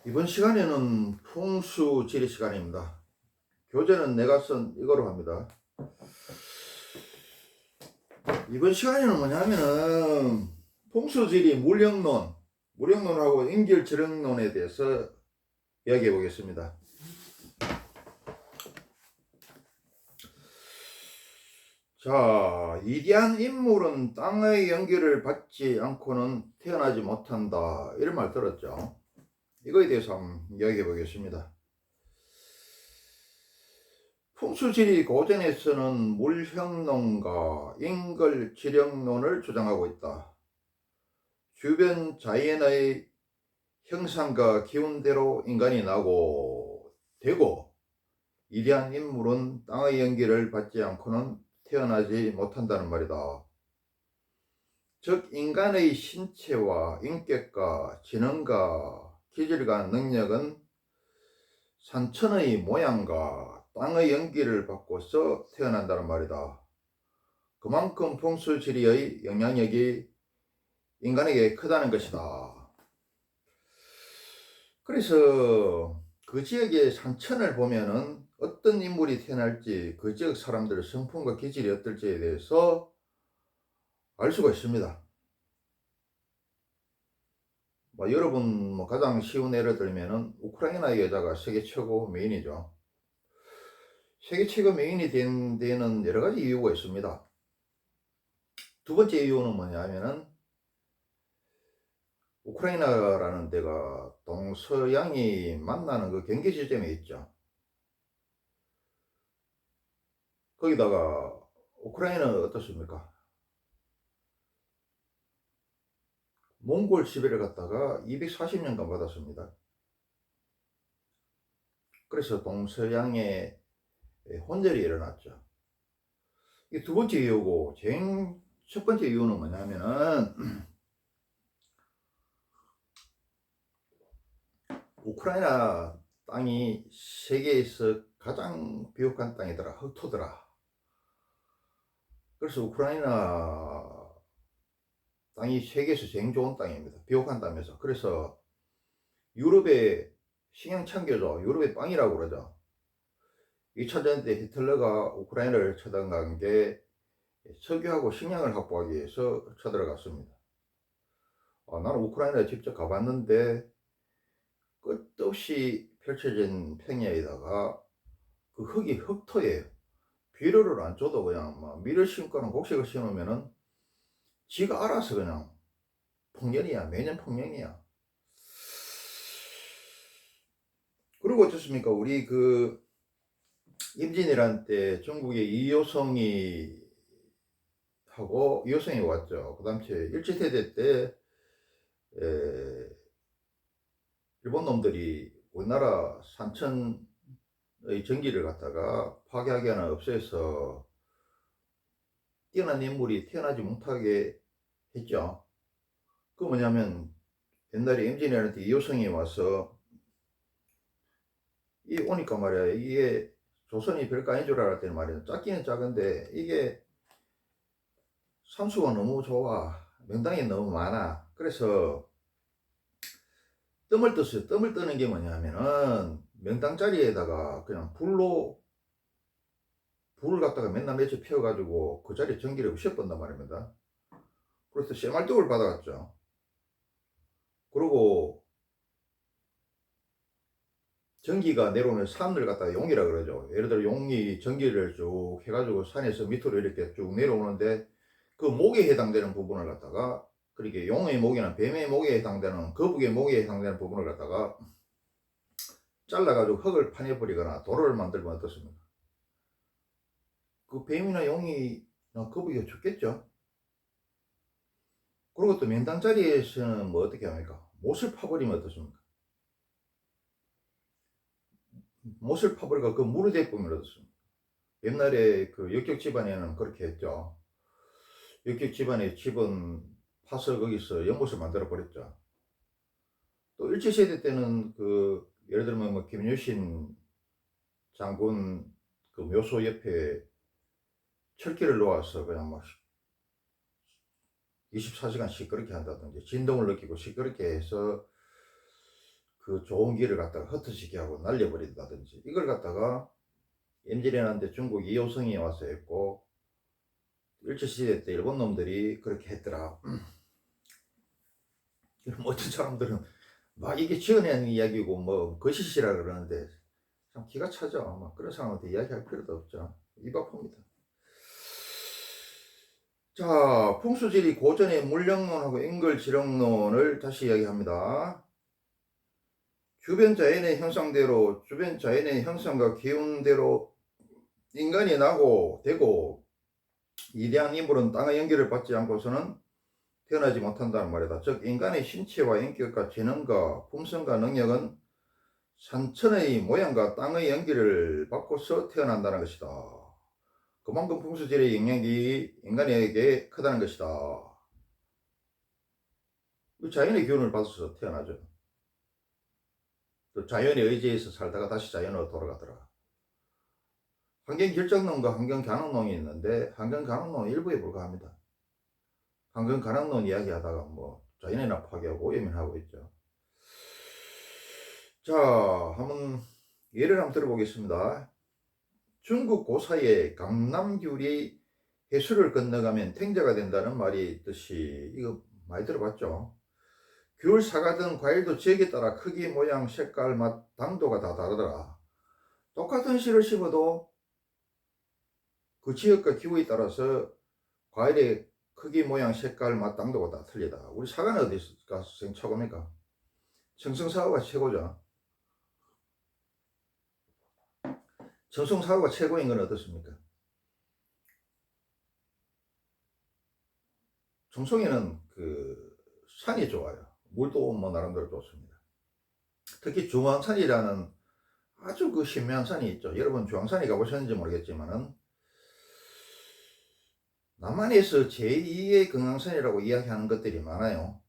이번 시간에는 풍수지리 시간입니다. 교재는 내가 쓴 이거로 합니다. 이번 시간에는 뭐냐면은 풍수지리 물형론하고 인결지령론에 대해서 이야기해 보겠습니다. 자, 위대한 인물은 땅의 연기를 받지 않고는 태어나지 못한다, 이런 말 들었죠? 이거에 대해서 한번 이야기해 보겠습니다. 풍수지리 고전에서는 물형론과 인걸지령론을 주장하고 있다. 주변 자연의 형상과 기운대로 인간이 나고 되고, 위대한 인물은 땅의 연기를 받지 않고는 태어나지 못한다는 말이다. 즉, 인간의 신체와 인격과 지능과 기질과 능력은 산천의 모양과 땅의 연기를 받고서 태어난다는 말이다. 그만큼 풍수지리의 영향력이 인간에게 크다는 것이다. 그래서 그 지역의 산천을 보면은 어떤 인물이 태어날지, 그 지역 사람들의 성품과 기질이 어떨지에 대해서 알 수가 있습니다. 여러분 가장 쉬운 예를 들면은 우크라이나 여자가 세계 최고 메인이죠. 세계 최고 메인이 된 데는 여러 가지 이유가 있습니다. 두 번째 이유는 뭐냐면은 우크라이나라는 데가 동서양이 만나는 그 경계 지점에 있죠. 거기다가 우크라이나는 어떻습니까? 몽골 지배를 갖다가 240년간 받았습니다. 그래서 동서양의 혼절이 일어났죠. 이게 두 번째 이유고, 첫 번째 이유는 뭐냐면은 우크라이나 땅이 세계에서 가장 비옥한 땅이더라, 흑토더라. 그래서 우크라이나 땅이 세계에서 제일 좋은 땅입니다. 비옥한 땅에서. 그래서 유럽의 식량창교죠. 유럽의 빵이라고 그러죠. 2차 대전 때 히틀러가 우크라이나를 쳐들어간 게 석유하고 식량을 확보하기 위해서 쳐들어갔습니다. 나는 우크라이나에 직접 가봤는데 끝없이 펼쳐진 평야에다가 그 흙이 흑토예요. 비료를 안 줘도 그냥 막 밀을 심거나 곡식을 심으면은 지가 알아서 그냥 풍년이야. 매년 풍년이야. 그리고 어떻습니까? 우리 그 임진왜란 때 중국의 이효성이 왔죠. 그 당시에 일제세대 때 일본 놈들이 우리나라 산천의 전기를 갖다가 파괴하거나 없애서 뛰어난 인물이 태어나지 못하게 했죠. 그 뭐냐면 옛날에 임진왜란 때 이효성이 와서 이 오니까 말이야, 이게 조선이 별거 아닌 줄 알았더니 말이야, 작기는 작은데 이게 산수가 너무 좋아, 명당이 너무 많아. 그래서 뜸을 떴어요. 뜸을 뜨는 게 뭐냐면은 명당 자리에다가 그냥 불을 갖다가 맨날 며칠 피워가지고 그 자리에 전기를 씌워본단 말입니다. 그래서 쇠말뚝을 받아갔죠. 그리고 전기가 내려오는 산을 갖다가 용이라 그러죠. 예를 들어 용이 전기를 쭉 해가지고 산에서 밑으로 이렇게 쭉 내려오는데 그 목에 해당되는 부분을 갖다가, 그렇게 용의 목이나 뱀의 목에 해당되는, 거북의 목에 해당되는 부분을 갖다가 잘라가지고 흙을 파내버리거나 도로를 만들면 어떻습니까? 그 뱀이나 용이나 거북이가 죽겠죠. 그리고 또 면당 자리에서는 뭐 어떻게 합니까? 못을 파버리면 어떻습니까? 못을 파버리고 그 물이 대보면 어떻습니까? 옛날에 그 역적 집안에는 그렇게 했죠. 역적 집안의 집은 파서 거기서 연못을 만들어 버렸죠. 또 일제시대 때는 그 예를 들면 뭐 김유신 장군 그 묘소 옆에 철기를 놓아서 그냥 막 24시간 시끄럽게 한다든지 진동을 느끼고 시끄럽게 해서 그 좋은 길을 갖다가 흩어지게 하고 날려버린다든지, 이걸 갖다가 임진왜란때 중국 이효성이 와서 했고, 일제시대 때 일본 놈들이 그렇게 했더라. 이런 어떤 사람들은 막 이게 지어낸 이야기고 뭐 거짓이라 그러는데 참 기가 차죠. 막 그런 사람한테 이야기할 필요도 없죠. 입 아픕니다. 자, 풍수지리 고전의 물령론하고 인글지령론을 다시 이야기합니다. 주변 자연의 형상대로, 주변 자연의 형상과 기운대로 인간이 나고 되고 위대한 인물은 땅의 연기를 받지 않고서는 태어나지 못한다는 말이다. 즉 인간의 신체와 인격과 재능과 품성과 능력은 산천의 모양과 땅의 연기를 받고서 태어난다는 것이다. 그만큼 풍수지리의 영향이 인간에게 크다는 것이다. 자연의 기운을 받아서 태어나죠. 또 자연의 의지에서 살다가 다시 자연으로 돌아가더라. 환경결정론과 환경가능론이 있는데 환경가능론은 일부에 불과합니다. 환경가능론 이야기하다가 뭐 자연이나 파괴하고 오염을 하고 있죠. 자, 한번 예를 한번 들어보겠습니다. 중국 고사에 강남귤이 해수를 건너가면 탱자가 된다는 말이 있듯이, 이거 많이 들어봤죠? 귤, 사과 등 과일도 지역에 따라 크기, 모양, 색깔, 맛, 당도가 다 다르더라. 똑같은 씨를 심어도 그 지역과 기후에 따라서 과일의 크기, 모양, 색깔, 맛, 당도가 다 틀리다. 우리 사과는 어디가 최고입니까? 청송사과가 최고죠. 청송사과가 최고인 건 어떻습니까? 청송에는 그 산이 좋아요. 물도 뭐 나름대로 좋습니다. 특히 중앙산이라는 아주 그 신묘한 산이 있죠. 여러분 중앙산에 가보셨는지 모르겠지만은 남한에서 제2의 금강산이라고 이야기하는 것들이 많아요.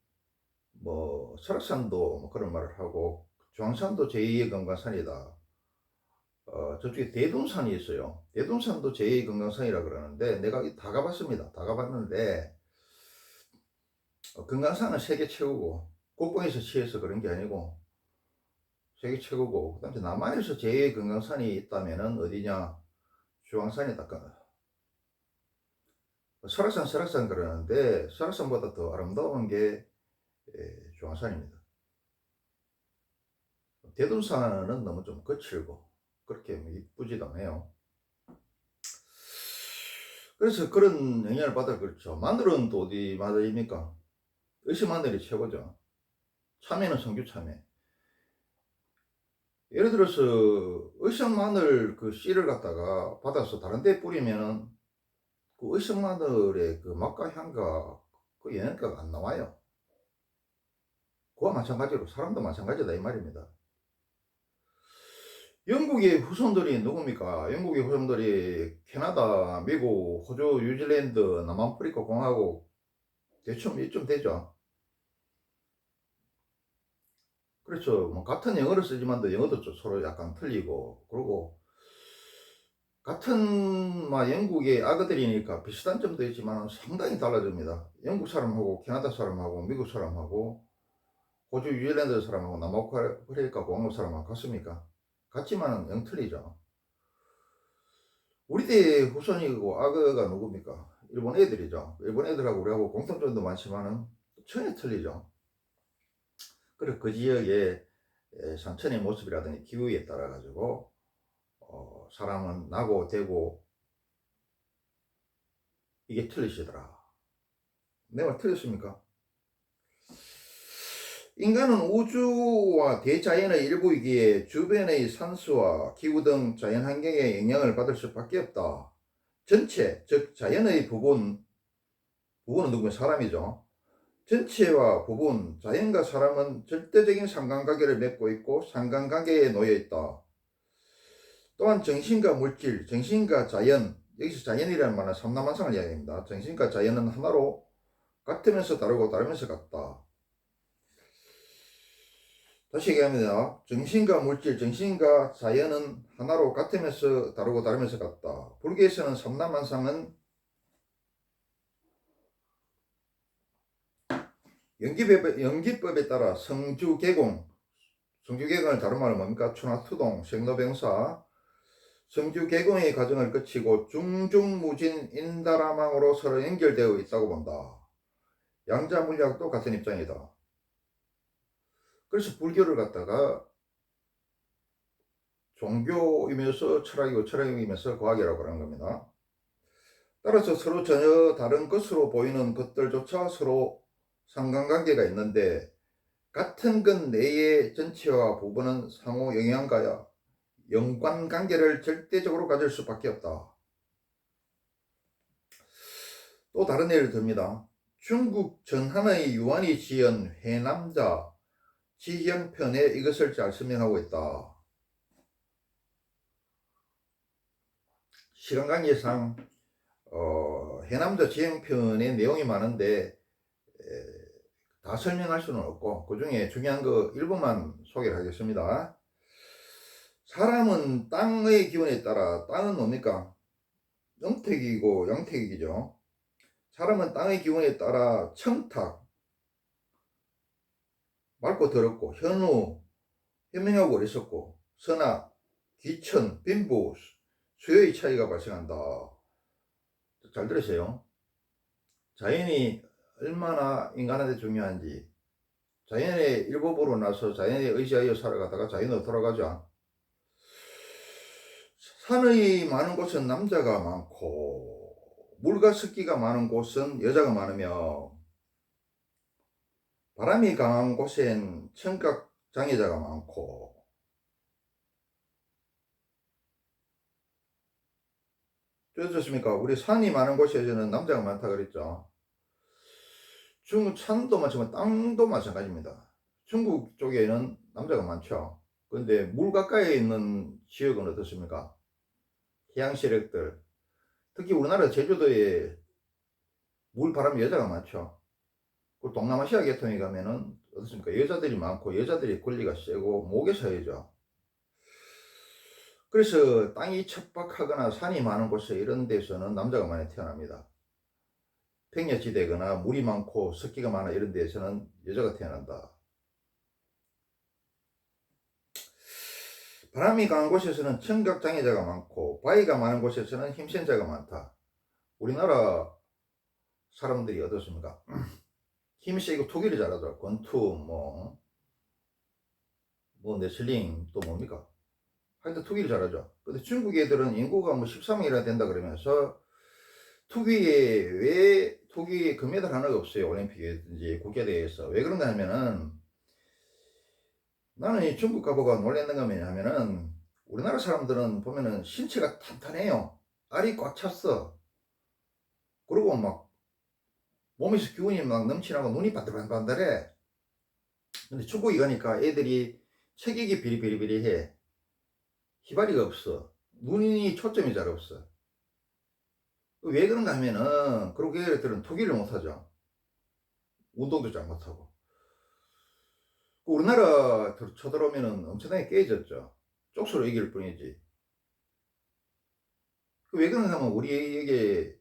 뭐 설악산도 뭐 그런 말을 하고 중앙산도 제2의 금강산이다. 저쪽에 대둔산이 있어요. 대둔산도 제2의 금강산이라 그러는데 내가 다 가봤습니다. 다 가봤는데 금강산은 세계 최고고 국뽕에서 취해서 그런 게 아니고 세계 최고고, 그 다음에 남한에서 제2의 금강산이 있다면은 어디냐? 중앙산이다. 설악산 그러는데 설악산보다 더 아름다운 게 중앙산입니다. 대둔산은 너무 좀 거칠고 그렇게 이쁘지도 않아요. 그래서 그런 영향을 받아. 그렇죠. 마늘은 또 어디 마늘입니까? 의식마늘이 최고죠. 참외는 성규참외. 예를 들어서 의식마늘 그 씨를 갖다가 받아서 다른 데 뿌리면은 그 의식마늘의 그 맛과 향과 그 영양가가 안 나와요. 그와 마찬가지로 사람도 마찬가지다 이 말입니다. 영국의 후손들이 누굽니까? 영국의 후손들이 캐나다, 미국, 호주, 뉴질랜드, 남아프리카 공화국 대충 이쯤 되죠. 그렇죠. 뭐 같은 영어를 쓰지만도 영어도 좀 서로 약간 틀리고, 그리고 같은 영국의 아그들이니까 비슷한 점도 있지만 상당히 달라집니다. 영국 사람하고 캐나다 사람하고 미국 사람하고 호주, 뉴질랜드 사람하고 남아프리카 공화국 사람하고 같습니까? 같지만은 영 틀리죠. 우리 때 후손이고 악어가 누굽니까? 일본 애들이죠. 일본 애들하고 우리하고 공통점도 많지만은 전혀 틀리죠. 그리고 그 지역의 산천의 모습이라든지 기후에 따라 가지고 사람은 나고 되고 이게 틀리시더라. 내 말 틀렸습니까? 인간은 우주와 대자연의 일부이기에 주변의 산수와 기후 등 자연환경의 영향을 받을 수밖에 없다. 전체, 즉 자연의 부분은 누구면 사람이죠. 전체와 부분, 자연과 사람은 절대적인 상관관계를 맺고 있고 상관관계에 놓여 있다. 또한 정신과 물질, 정신과 자연, 여기서 자연이라는 말은 삼라만상을 이야기합니다. 정신과 자연은 하나로 같으면서 다르고 다르면서 같다. 다시 얘기합니다. 정신과 물질, 정신과 자연은 하나로 같으면서 다르고 다르면서 같다. 불교에서는 삼라만상은 연기법에 따라 성주, 개공, 성주개건을 다른 말은 뭡니까? 천하투동, 생로병사, 성주개공의 과정을 거치고 중중무진 인다라망으로 서로 연결되어 있다고 본다. 양자물리학도 같은 입장이다. 그래서 불교를 갖다가 종교이면서 철학이고 철학이면서 과학이라고 하는 겁니다. 따라서 서로 전혀 다른 것으로 보이는 것들조차 서로 상관관계가 있는데 같은 것 내의 전체와 부분은 상호 영향과야 연관관계를 절대적으로 가질 수밖에 없다. 또 다른 예를 듭니다. 중국 전한의 유한이 지은 회남자 지형편에 이것을 잘 설명하고 있다. 시간 관계상 해남자 지형편의 내용이 많은데 다 설명할 수는 없고 그 중에 중요한 거 일부만 소개를 하겠습니다. 사람은 땅의 기운에 따라, 땅은 뭡니까? 음택이고 양택이죠. 사람은 땅의 기운에 따라 청탁, 맑고 더럽고 현우, 현명하고 어리석고 선악, 귀천, 빈부, 수요의 차이가 발생한다. 잘 들으세요. 자연이 얼마나 인간한테 중요한지, 자연의 일부로 나서 자연에 의지하여 살아가다가 자연으로 돌아가자. 산의 많은 곳은 남자가 많고 물과 습기가 많은 곳은 여자가 많으며 바람이 강한 곳엔 청각 장애자가 많고 어떻습니까? 우리 산이 많은 곳에서는 남자가 많다 그랬죠. 중국 산도 마찬가지고 땅도 마찬가지입니다. 중국 쪽에는 남자가 많죠. 근데 물 가까이에 있는 지역은 어떻습니까? 해양세력들, 특히 우리나라 제주도에 물 바람 여자가 많죠. 그 동남아시아 계통에 가면은 어떻습니까? 여자들이 많고 여자들이 권리가 세고 목에 사회죠. 그래서 땅이 척박하거나 산이 많은 곳에 이런 데서는 남자가 많이 태어납니다. 평야지대거나 물이 많고 습기가 많아 이런 데서는 여자가 태어난다. 바람이 강한 곳에서는 청각장애자가 많고 바위가 많은 곳에서는 힘센 자가 많다. 우리나라 사람들이 어떻습니까? 힘이 세고 투기를 잘하더라. 권투, 레슬링, 또 뭡니까? 하여튼 투기를 잘하죠. 근데 중국 애들은 인구가 13억이나 된다 그러면서 투기에 왜 투기에 금메달 하나가 없어요. 올림픽이든지 국제대회에서. 왜 그런가 하면은 나는 이 중국 가보고 놀랬는가 하면은 우리나라 사람들은 보면은 신체가 탄탄해요. 알이 꽉 찼어. 그리고 막 몸에서 기운이 막 넘치나고 눈이 반들반들해. 근데 중국에 가니까 애들이 체격이 비리비리비리해. 희발이가 없어. 눈이 초점이 잘 없어. 왜 그런가 하면은 그렇게 애들은 투기를 못하죠. 운동도 잘 못하고. 우리나라 쳐들어오면은 엄청나게 깨졌죠. 쪽수로 이길 뿐이지. 왜 그런가 하면 우리에게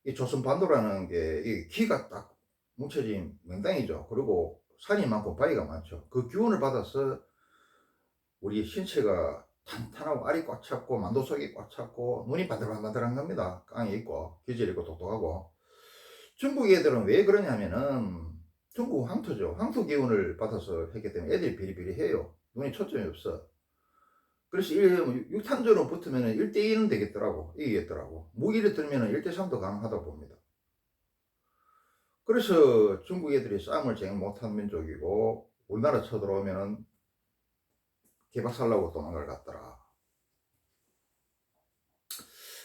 이 조선반도라는 게 키가 딱 뭉쳐진 맹당이죠. 그리고 산이 많고 바위가 많죠. 그 기운을 받아서 우리 신체가 탄탄하고 알이 꽉 찼고 만도 속이 꽉 찼고 눈이 바들바들한 겁니다. 깡이 있고 기질이 있고 똑똑하고. 중국 애들은 왜 그러냐면은 중국 황토죠. 황토 기운을 받아서 했기 때문에 애들이 비리비리해요. 눈이 초점이 없어. 그래서 6탄전으로 붙으면 1대1은 되겠더라고. 이기겠더라고. 무기를 들면 1대3도 가능하다고 봅니다. 그래서 중국 애들이 싸움을 쟁 못한 민족이고 우리나라 쳐들어오면은 개박살나고 도망갈 같더라.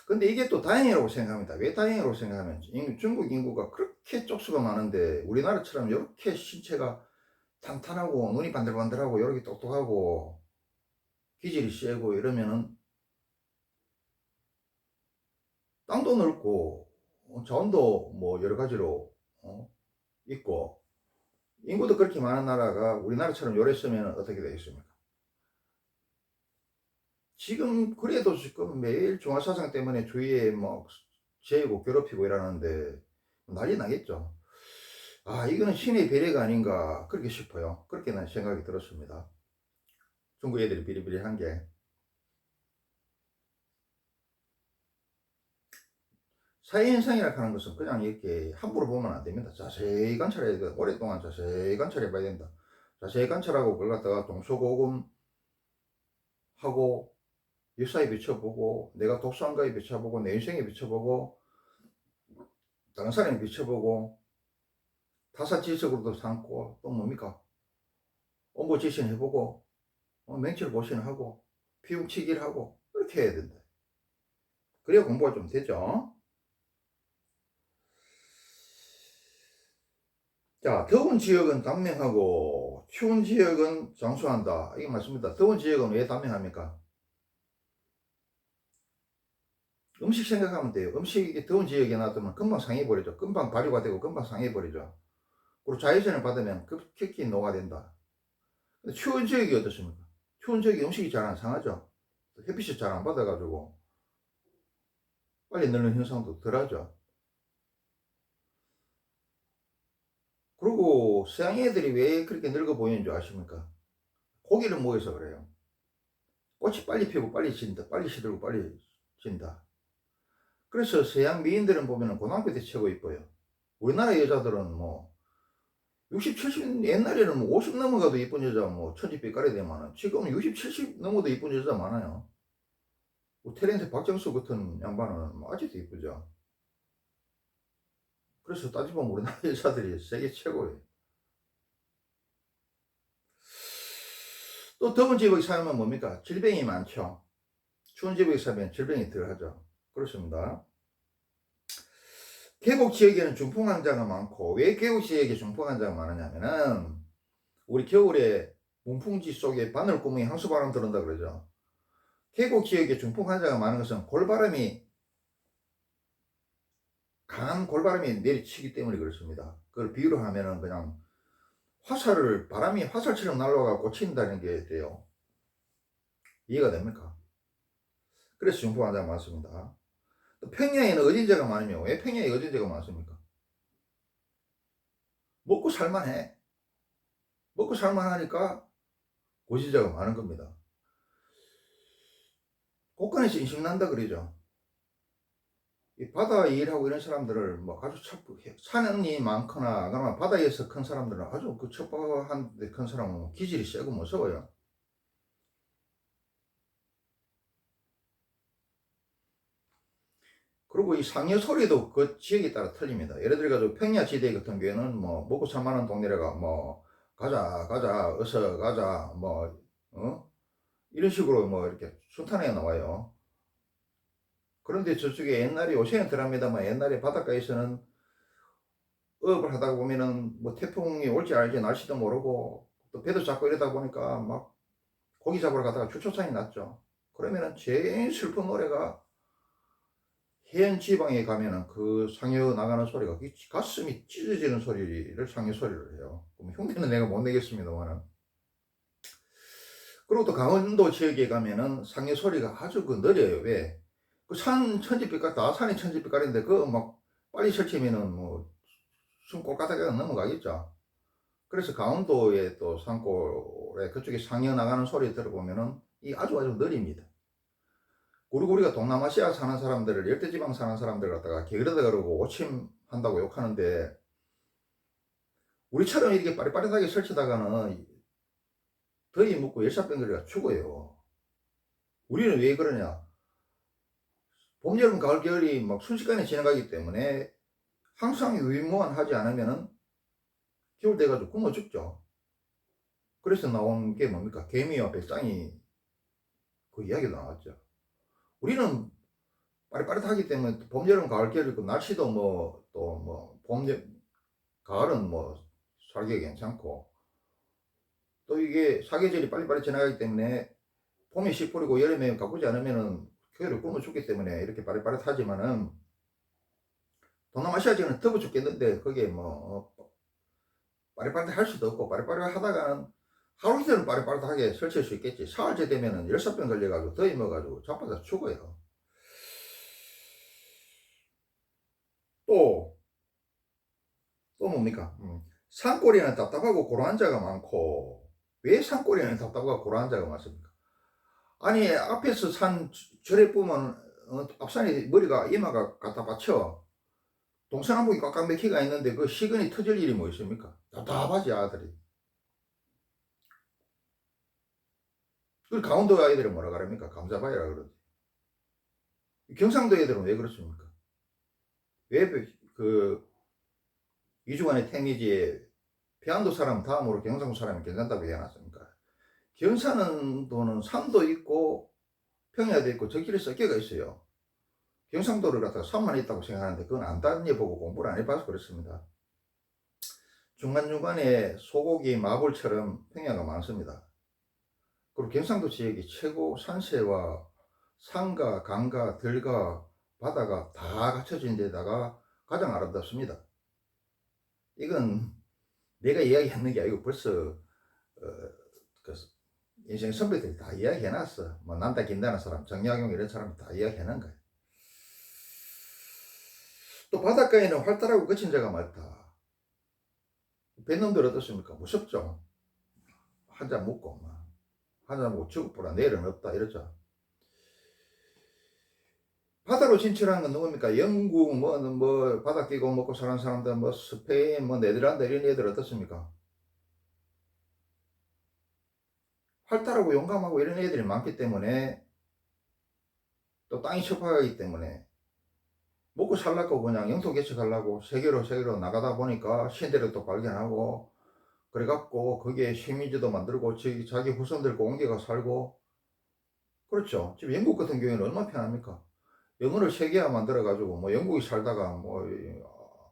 근데 이게 또 다행이라고 생각합니다. 왜 다행이라고 생각하면 중국 인구가 그렇게 쪽수가 많은데 우리나라처럼 이렇게 신체가 탄탄하고 눈이 반들반들하고 이렇게 똑똑하고 기질이 세고 이러면은 땅도 넓고 자원도 뭐 여러 가지로 있고 인구도 그렇게 많은 나라가 우리나라처럼 요랬으면 어떻게 되겠습니까? 지금 그래도 지금 매일 중화사상 때문에 주위에 뭐 재고 괴롭히고 이러는데 난리 나겠죠. 아, 이거는 신의 배려가 아닌가 그렇게 싶어요. 그렇게 난 생각이 들었습니다. 중국 애들이 비리비리한 게. 사회현상이라 하는 것은 그냥 이렇게 함부로 보면 안 됩니다. 자세히 관찰해야 돼. 오랫동안 자세히 관찰해 봐야 된다. 자세히 관찰하고 그걸 갖다가 동서고금하고 역사에 비춰보고 내가 독서한 거에 비춰보고 내 인생에 비춰보고 다른 사람에 비춰보고 타사지적으로도 삼고 또 뭡니까? 온보지신 해보고 맹철 보신하고 피움치기를 하고 그렇게 해야 된다. 그래야 공부가 좀 되죠. 자, 더운 지역은 단명하고 추운 지역은 장수한다. 이게 맞습니다. 더운 지역은 왜 단명합니까? 음식 생각하면 돼요. 음식이 더운 지역에 놔두면 금방 상해버리죠. 금방 발효가 되고 금방 상해버리죠. 그리고 자외선을 받으면 급격히 녹아된다. 추운 지역이 어떻습니까? 추운 지역이 음식이 잘 안 상하죠. 햇빛이 잘 안 받아가지고 빨리 늙는 현상도 덜하죠. 그리고 서양 애들이 왜 그렇게 늙어 보이는 줄 아십니까? 고기를 먹여서 그래요. 꽃이 빨리 피고 빨리 진다. 빨리 시들고 빨리 진다. 그래서 서양 미인들은 보면 고등학교 때 최고 이뻐요. 우리나라 여자들은 뭐 60, 70, 옛날에는 뭐 50 넘어가도 이쁜 여자 뭐 천지빛깔이 되면은 지금은 60, 70 넘어도 이쁜 여자 많아요. 뭐 테렌스 박정수 같은 양반은 뭐 아직도 이쁘죠. 그래서 따지보면 우리나라 여자들이 세계 최고예요. 또 더운 지역에 살면 뭡니까? 질병이 많죠. 추운 지역에 살면 질병이 덜하죠. 그렇습니다. 계곡 지역에는 중풍 환자가 많고 왜 계곡 지역에 중풍 환자가 많으냐면은 우리 겨울에 문풍지 속에 바늘구멍에 항수바람 들어온다 그러죠. 계곡 지역에 중풍 환자가 많은 것은 강한 골바람이 내리치기 때문에 그렇습니다. 그걸 비유로 하면은 그냥 바람이 화살처럼 날아가 꽂힌다는 게 돼요. 이해가 됩니까? 그래서 중풍 환자가 많습니다. 평야에는 어진제가 많으면 왜 평야에 어진제가 많습니까? 먹고 살만해. 먹고 살만하니까 고지자가 많은 겁니다. 곳간에서 인심난다 그러죠. 이 바다 일하고 이런 사람들을 뭐 아주 산이 많거나 그러나 바다에서 큰 사람들은 아주 그 첩보한데 큰 사람은 기질이 세고 무서워요. 그리고 이 상여 소리도 그 지역에 따라 틀립니다. 예를 들어가지고 평야지대 같은 경우에는 뭐 먹고 살만한 동네라가 뭐 가자 가자 어서 가자 뭐 이런 식으로 뭐 이렇게 순탄하게 나와요. 그런데 저쪽에 옛날에 요새는 덜합니다만 옛날에 바닷가에서는 어업을 하다 보면은 뭐 태풍이 올지 알지 날씨도 모르고 또 배도 잡고 이러다 보니까 막 고기 잡으러 가다가 추초산이 났죠. 그러면은 제일 슬픈 노래가 해안 지방에 가면은 그 상여 나가는 소리가 가슴이 찢어지는 소리를 상여 소리를 해요. 그럼 흉내는 내가 못 내겠습니다만은. 그리고 또 강원도 지역에 가면은 상여 소리가 아주 그 느려요. 왜? 그 산 천지빛깔 다 산이 천지빛깔인데 그 막 빨리 설치면은 뭐 숨골까다가 넘어가겠죠. 그래서 강원도의 또 산골에 그쪽에 상여 나가는 소리 들어보면은 이 아주 느립니다. 그리고 우리가 동남아시아 사는 사람들을 열대지방 사는 사람들 갖다가 게으르다 그러고 오침한다고 욕하는데 우리처럼 이렇게 빠릿빠릿하게 설치다가는 더위 묻고 열사병들이가 죽어요. 우리는 왜 그러냐? 봄, 여름, 가을, 겨울이 막 순식간에 지나가기 때문에 항상 유의무환하지 않으면은 겨울 돼가지고 굶어 죽죠. 그래서 나온 게 뭡니까? 개미와 배짱이 그 이야기도 나왔죠. 우리는 빠릿빠릿하기 때문에 봄, 여름, 가을, 겨울 있고 날씨도 뭐 또 뭐 가을은 뭐 살기 괜찮고 또 이게 사계절이 빨리빨리 지나가기 때문에 봄에 씨 뿌리고 여름에 가꾸지 않으면은 겨울에 굶어 죽기 때문에 이렇게 빠릿빠릿하지만은 동남아시아 지역은 더워 죽겠는데 거기에 뭐 빠릿빠릿 할 수도 없고 빠릿빠릿 하다가는 하루 이틀은 빠릿빠릿하게 설치할 수 있겠지. 사흘째 되면은 열사병 걸려가지고 더위 먹어가지고 자빠져 죽어요. 또 또 뭡니까? 산골에는 답답하고 고라한 자가 많고, 왜 산골에는 답답하고 고라한 자가 많습니까? 아니, 앞에서 산 절에 보면, 앞산에 머리가, 이마가 갖다 받쳐. 동서남북이 꽉꽉 막히가 있는데 그 시근이 터질 일이 뭐 있습니까? 답답하지, 아들이. 그 강원도 아이들은 뭐라 그럽니까? 감자바위라 그러지. 경상도 애들은 왜 그렇습니까? 왜 그 이주간의 태미지에 평안도 사람 다음으로 경상도 사람이 괜찮다고 해놨습니까? 경상도는 산도 있고 평야도 있고 저길에 섞여가 있어요. 경상도를 갖다가 산만 있다고 생각하는데 그건 안 다녀보고 공부를 안 해봐서 그렇습니다. 중간중간에 소고기 마블처럼 평야가 많습니다. 그리고 경상도 지역이 최고 산세와 산과 강과 들과 바다가 다 갖춰진 데다가 가장 아름답습니다. 이건 내가 이야기하는 게 아니고 벌써 그 인생 선배들이 다 이야기해놨어. 뭐 남다 김다는 사람, 정약용 이런 사람 다 이야기해놓은 거야. 또 바닷가에는 활달하고 거친 자가 많다. 뱃놈들 어떻습니까? 무섭죠. 한 잔 먹고 한 잔 먹고 죽을보라 내일은 없다 이러죠. 바다로 진출한 건 누굽니까? 영국 뭐 바다 끼고 먹고 사는 사람들 뭐 스페인 뭐 네덜란드 이런 애들 어떻습니까? 활달하고 용감하고 이런 애들이 많기 때문에 또 땅이 척박하기 때문에 먹고 살라고 그냥 영토 개척하려고 세계로 나가다 보니까 신대를 또 발견하고 그래갖고 거기에 식민지도 만들고 자기 후손들과 옮겨가 살고 그렇죠. 지금 영국 같은 경우에는 얼마나 편합니까? 영어를 세계화 만들어가지고 뭐 영국에 살다가 뭐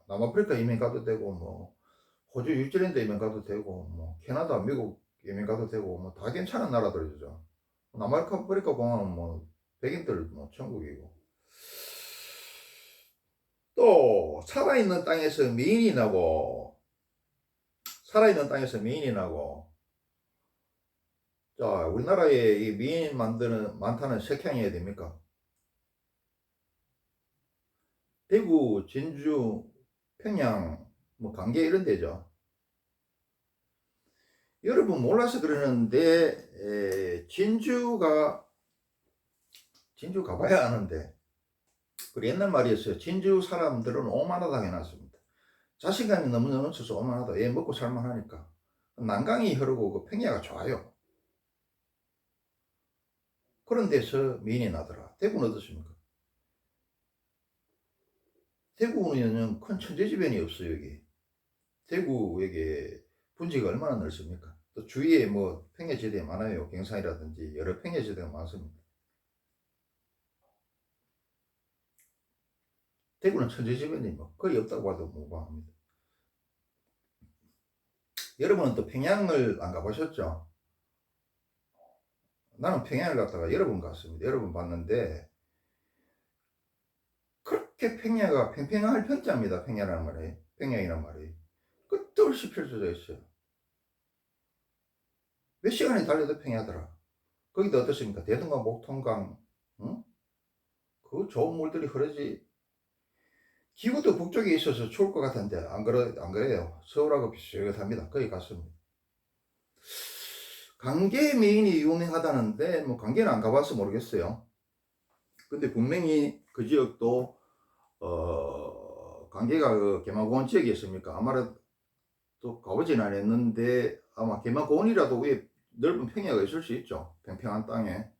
남아프리카 이민 가도 되고 뭐 호주 뉴질랜드 이민 가도 되고 뭐 캐나다 미국 이민 가도 되고 뭐 다 괜찮은 나라들이죠. 남아프리카 공화는 뭐 백인들 뭐 천국이고 또 살아있는 땅에서 미인이 나고 살아있는 땅에서 미인이 나고 자 우리나라에 이 미인 만드는 많다는 석향이 해야 됩니까? 대구, 진주, 평양, 뭐 강계 이런 데죠. 여러분 몰라서 그러는데 진주 가봐야 아는데 그 옛날 말이었어요. 진주 사람들은 오만하다 해놨습니다. 자신감이 너무 넘쳐서 오만하다. 얘 먹고 살만하니까. 난강이 흐르고 그 평야가 좋아요. 그런 데서 미인이 나더라. 대구는 어떻습니까? 대구는 큰 천재지변이 없어요. 여기 대구에게 분지가 얼마나 넓습니까? 또 주위에 뭐 평야지대 많아요. 경산이라든지 여러 평야지대가 많습니다. 대구는 천재지변이 뭐 거의 없다고 봐도 무방합니다. 여러분은 또 평양을 안 가보셨죠? 나는 평양을 갔다가 여러 번 갔습니다. 여러 번 봤는데 그렇게 평야가 평평할 평자입니다. 평야라는 말이 평양이란 말이 끝도 없이 펼쳐져 있어요. 몇 시간이 달려도 평야더라. 거기도 어떻습니까? 대동강, 목통강, 응? 그 좋은 물들이 흐르지. 기후도 북쪽에 있어서 추울 것 같은데 안 그래요. 서울하고 비슷합니다. 거기 갔습니다. 강계 메인이 유명하다는데 뭐 강계는 안 가봐서 모르겠어요. 근데 분명히 그 지역도 강계가 그 개마고원 지역이었습니까? 아마도 가보진 않았는데 아마 개마고원이라도 위에 넓은 평야가 있을 수 있죠. 평평한 땅에.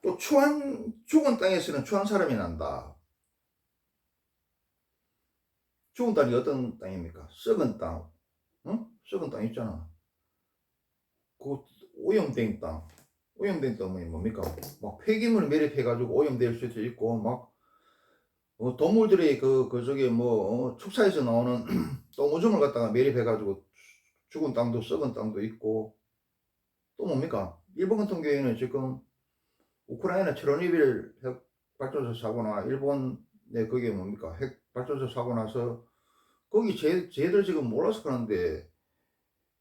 또 죽은 땅에서는 추한 사람이 난다. 죽은 땅이 어떤 땅입니까? 썩은 땅. 응? 썩은 땅 있잖아. 그 오염된 땅. 오염된 땅이 뭡니까? 막 폐기물 매립해가지고 오염될 수도 있고, 막 동물들이 저기 뭐 축사에서 나오는 똥오줌을 갖다가 매립해가지고 죽은 땅도 썩은 땅도 있고, 또 뭡니까? 일본 같은 경우에는 지금 우크라이나 체르노빌 핵 발전소 사고나 일본의 그게 뭡니까? 핵 발전소 사고 나서 거기 쟤들 지금 몰라서 그러는데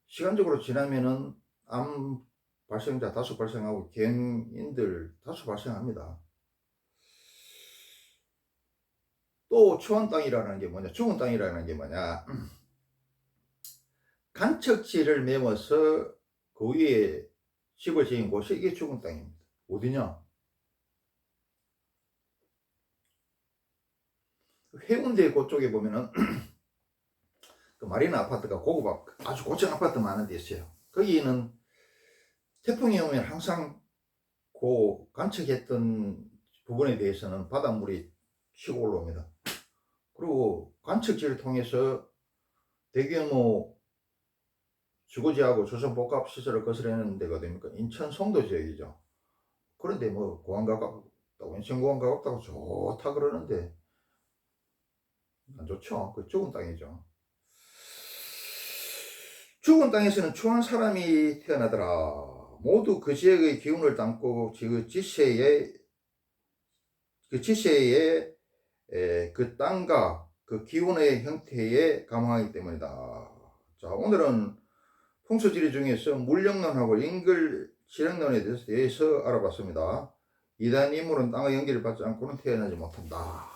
시간적으로 지나면은 암 발생자 다수 발생하고 갱인들 다수 발생합니다. 또 추한 땅이라는 게 뭐냐, 죽은 땅이라는 게 뭐냐, 간척지를 메워서 그 위에 집을 지은 곳이 이게 죽은 땅입니다. 어디냐? 해운대 그쪽에 보면은 그 마리나 아파트가 고급 아주 고층 아파트 많은 데 있어요. 거기는 태풍이 오면 항상 그 간척했던 부분에 대해서는 바닷물이 치고 올라옵니다. 그리고 간척지를 통해서 대규모 주거지하고 조선복합 시설을 건설해낸 데가 어딥니까? 인천 송도 지역이죠. 그런데 뭐 공항 가깝다고, 인천공항 가깝다고 좋다 그러는데 안 좋죠. 그 죽은 땅이죠. 죽은 땅에서는 추한 사람이 태어나더라. 모두 그 지역의 기운을 담고 그 지세의 그 땅과 그 기운의 형태에 감화하기 때문이다. 자, 오늘은 풍수지리 중에서 물령론하고 인글지령론에 대해서 알아봤습니다. 이단 인물은 땅의 연기를 받지 않고는 태어나지 못한다.